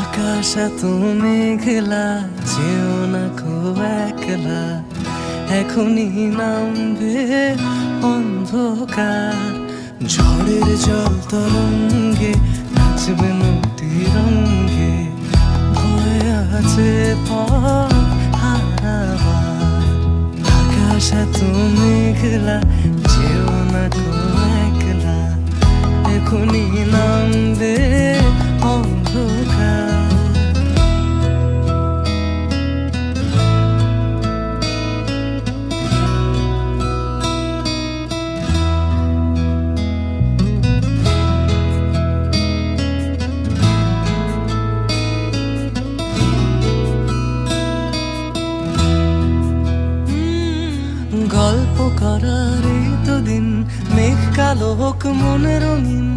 আকাশ এত মেঘলা, যেও না কো একলা, এখনই নামবে অন্ধকার। ঝড়ের জল তরঙ্গে নাচবে নদী রঙ্গে, ভয় আছে পথ হারাবার। আকাশ এত মেঘলা, যেও না কো একলা, এখনই নামবে অন্ধকার। গল্প করার এই তো দিন, মেঘ কালো হোক মনে রঙিন,